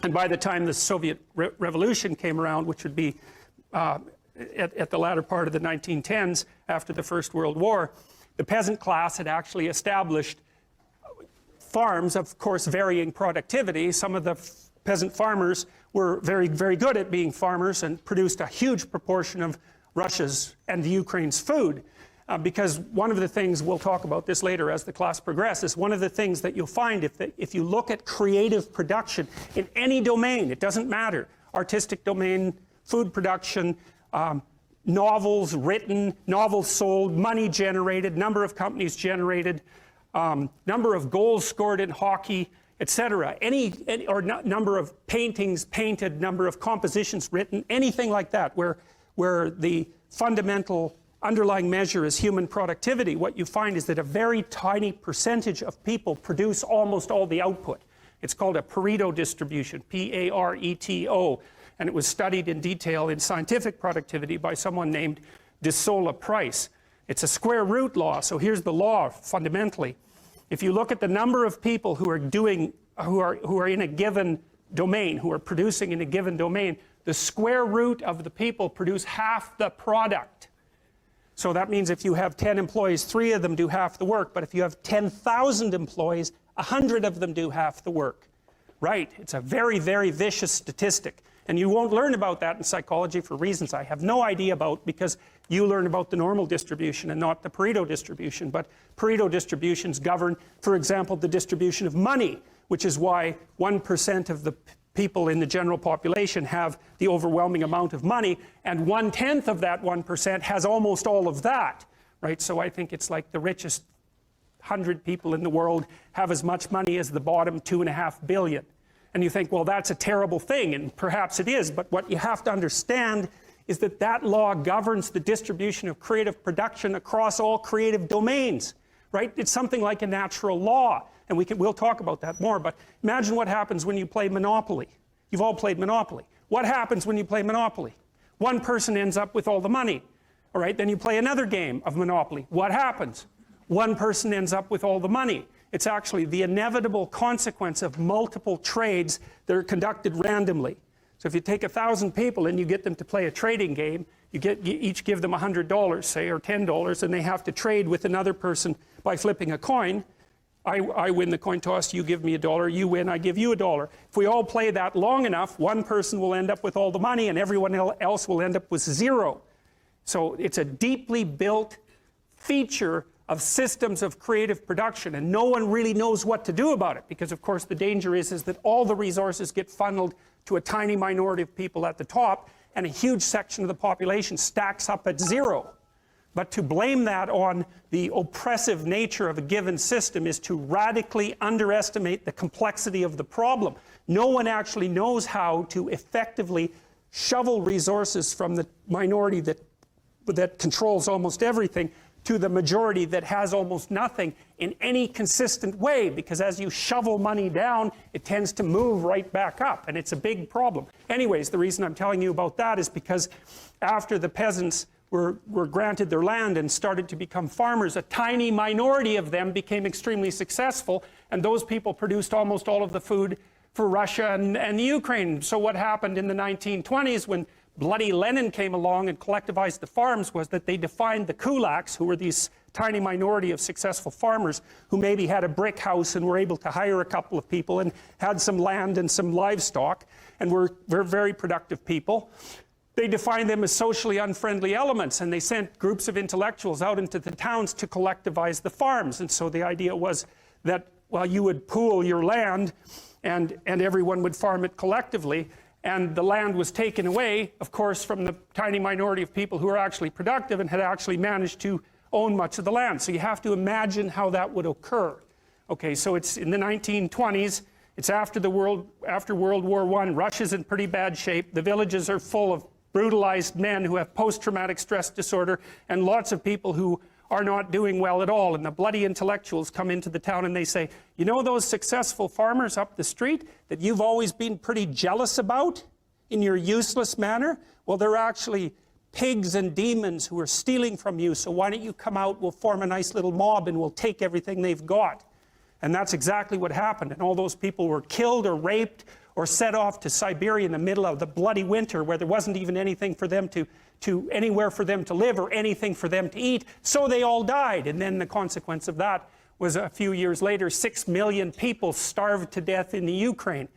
And by the time the Soviet Revolution came around, which would be at the latter part of the 1910s, after the First World War, the peasant class had actually established farms, of course, varying productivity. Some of the peasant farmers were very, very good at being farmers and produced a huge proportion of Russia's and the Ukraine's food. Because one of the things, we'll talk about this later as the class progresses, one of the things that you'll find if you look at creative production in any domain, it doesn't matter, artistic domain, food production, novels written, novels sold, money generated, number of companies generated, number of goals scored in hockey, etc. Number of paintings painted, number of compositions written, anything like that, where the fundamental underlying measure is human productivity, what you find is that a very tiny percentage of people produce almost all the output. It's called a Pareto distribution, P-A-R-E-T-O, and it was studied in detail in scientific productivity by someone named de Sola Price. It's a square root law, so here's the law fundamentally. If you look at the number of people who are in a given domain, who are producing in a given domain, the square root of the people produce half the product. So that means if you have 10 employees, 3 of them do half the work, but if you have 10,000 employees, 100 of them do half the work. Right? It's a very, very vicious statistic. And you won't learn about that in psychology for reasons I have no idea about, because you learn about the normal distribution and not the Pareto distribution. But Pareto distributions govern, for example, the distribution of money, which is why 1% of the people in the general population have the overwhelming amount of money, and 1/10 of that 1% has almost all of that, right? So I think it's like the richest 100 people in the world have as much money as the bottom 2.5 billion. And you think, well, that's a terrible thing, and perhaps it is, but what you have to understand is that that law governs the distribution of creative production across all creative domains, right? It's something like a natural law. And we'll talk about that more, but imagine what happens when you play Monopoly. You've all played Monopoly. What happens when you play Monopoly? One person ends up with all the money, all right? Then you play another game of Monopoly. What happens? One person ends up with all the money. It's actually the inevitable consequence of multiple trades that are conducted randomly. So if you take 1,000 people and you get them to play a trading game, you each give them $100, say, or $10, and they have to trade with another person by flipping a coin. I win the coin toss, you give me $1, you win, I give you $1. If we all play that long enough, one person will end up with all the money and everyone else will end up with 0. So it's a deeply built feature of systems of creative production, and no one really knows what to do about it, because of course the danger is that all the resources get funneled to a tiny minority of people at the top, and a huge section of the population stacks up at 0. But to blame that on the oppressive nature of a given system is to radically underestimate the complexity of the problem. No one actually knows how to effectively shovel resources from the minority that controls almost everything to the majority that has almost nothing in any consistent way, because as you shovel money down, it tends to move right back up, and it's a big problem. Anyways, the reason I'm telling you about that is because after the peasants were granted their land and started to become farmers, a tiny minority of them became extremely successful, and those people produced almost all of the food for Russia and the Ukraine. So what happened in the 1920s when bloody Lenin came along and collectivized the farms was that they defined the kulaks, who were these tiny minority of successful farmers who maybe had a brick house and were able to hire a couple of people and had some land and some livestock and were very productive people. They defined them as socially unfriendly elements, and they sent groups of intellectuals out into the towns to collectivize the farms. And so the idea was that, well, you would pool your land and everyone would farm it collectively, and the land was taken away, of course, from the tiny minority of people who were actually productive and had actually managed to own much of the land. So you have to imagine how that would occur. Okay, so it's in the 1920s, it's after World War I, Russia's in pretty bad shape, the villages are full of brutalized men who have post-traumatic stress disorder, and lots of people who are not doing well at all, and the bloody intellectuals come into the town and they say, you know those successful farmers up the street that you've always been pretty jealous about in your useless manner? Well, they're actually pigs and demons who are stealing from you, so why don't you come out, we'll form a nice little mob and we'll take everything they've got. And that's exactly what happened, and all those people were killed or raped or set off to Siberia in the middle of the bloody winter where there wasn't even anything for them anywhere for them to live or anything for them to eat. So they all died. And then the consequence of that was a few years later, 6 million people starved to death in the Ukraine.